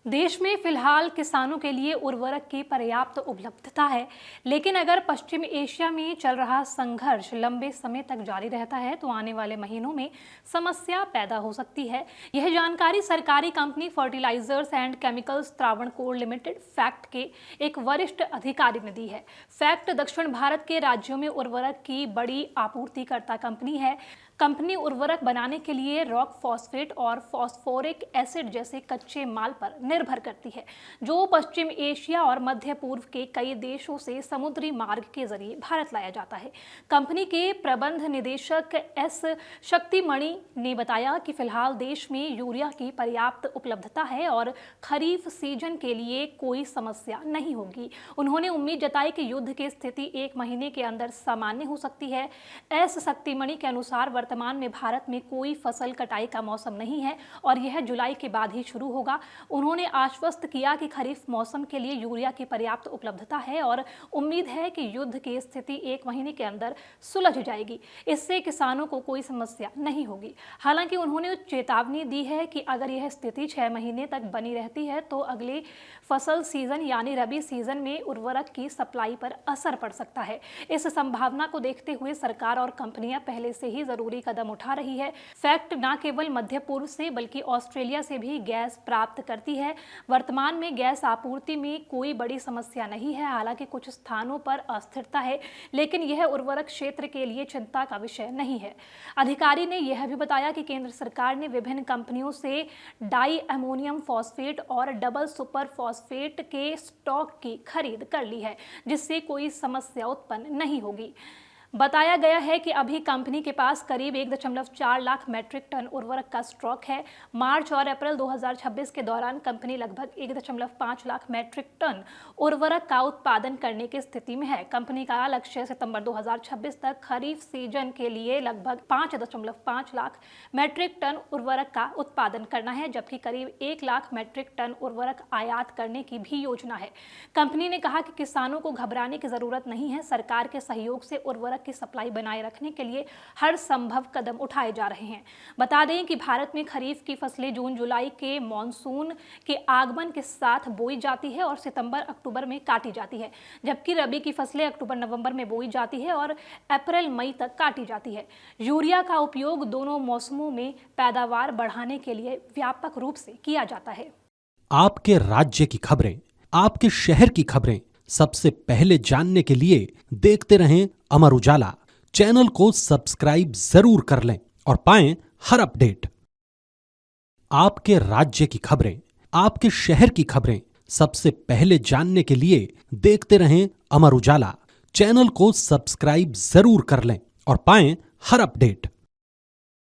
देश में फिलहाल किसानों के लिए उर्वरक की पर्याप्त उपलब्धता है, लेकिन अगर पश्चिम एशिया में चल रहा संघर्ष लंबे समय तक जारी रहता है तो आने वाले महीनों में समस्या पैदा हो सकती है। यह जानकारी सरकारी company fertilisers and chemicals Travancore limited FACT के एक वरिष्ठ अधिकारी ने दी है। फैक्ट दक्षिण भारत के राज्यों में उर्वरक की बड़ी आपूर्तिकर्ता कंपनी है। कंपनी उर्वरक बनाने के लिए रॉक फॉस्फेट और फॉस्फोरिक एसिड जैसे कच्चे माल पर निर्भर करती है, जो पश्चिम एशिया और मध्य पूर्व के कई देशों से समुद्री मार्ग के जरिए भारत लाया जाता है। कंपनी के प्रबंध निदेशक एस शक्तिमणि ने बताया कि फिलहाल देश में यूरिया की पर्याप्त उपलब्धता है और खरीफ सीजन के लिए कोई समस्या नहीं होगी। उन्होंने उम्मीद जताई कि युद्ध की स्थिति 1 महीने के अंदर सामान्य हो सकती है। एस शक्तिमणि के अनुसार वर्तमान में भारत में कोई फसल कटाई का मौसम नहीं है और यह जुलाई के बाद ही शुरू होगा। उन्होंने आश्वस्त किया कि खरीफ मौसम के लिए यूरिया की पर्याप्त उपलब्धता है और उम्मीद है कि युद्ध की स्थिति 1 महीने के अंदर सुलझ जाएगी। इससे किसानों को कोई समस्या नहीं होगी। हालांकि उन्होंने चेतावनी दी है कि अगर यह स्थिति 6 महीने तक बनी रहती है तो अगले फसल सीजन यानी रबी सीजन में उर्वरक की सप्लाई पर असर पड़ सकता है। इस संभावना को देखते हुए सरकार और कंपनियां पहले से ही जरूरी कदम उठा रही है। फैक्ट न केवल मध्य पूर्व से बल्कि ऑस्ट्रेलिया से भी गैस प्राप्त करती है। वर्तमान में गैस आपूर्ति में कोई बड़ी समस्या नहीं है। हालांकि कुछ स्थानों पर अस्थिरता है, लेकिन यह उर्वरक क्षेत्र के लिए चिंता का विषय नहीं है। अधिकारी ने यह भी बताया कि केंद्र सरकार ने विभिन्न कंपनियों से डाई अमोनियम फॉस्फेट और डबल सुपर फॉस्फेट के स्टॉक की खरीद कर ली है, जिससे कोई समस्या उत्पन्न नहीं होगी। बताया गया है कि अभी कंपनी के पास करीब 1.4 लाख मैट्रिक टन उर्वरक का स्टॉक है। मार्च और अप्रैल 2026 के दौरान कंपनी लगभग 1.5 लाख मैट्रिक टन उर्वरक का उत्पादन करने की स्थिति में है। कंपनी का लक्ष्य सितंबर 2026 तक खरीफ सीजन के लिए लगभग 5.5 लाख मैट्रिक टन उर्वरक का उत्पादन करना है, जबकि करीब 1 लाख मैट्रिक टन उर्वरक आयात करने की भी योजना है। कंपनी ने कहा कि किसानों को घबराने की जरूरत नहीं है। सरकार के सहयोग से उर्वरक की सप्लाई बनाए रखने के लिए हर संभव कदम उठाए जा रहे हैं। बता दें कि भारत में खरीफ की फसलें जून जुलाई के मॉनसून के आगमन के साथ बोई जाती है और सितंबर अक्टूबर में काटी जाती है, जबकि रबी की फसलें अक्टूबर नवंबर में बोई जाती है और अप्रैल मई तक काटी जाती है। यूरिया का उपयोग दोनों मौसमों में पैदावार बढ़ाने के लिए व्यापक रूप से किया जाता है। आपके राज्य की खबरें, आपके शहर की खबरें सबसे पहले जानने के लिए देखते रहें अमर उजाला। चैनल को सब्सक्राइब जरूर कर लें और पाएं हर अपडेट। आपके राज्य की खबरें, आपके शहर की खबरें सबसे पहले जानने के लिए देखते रहें अमर उजाला। चैनल को सब्सक्राइब जरूर कर लें और पाएं हर अपडेट।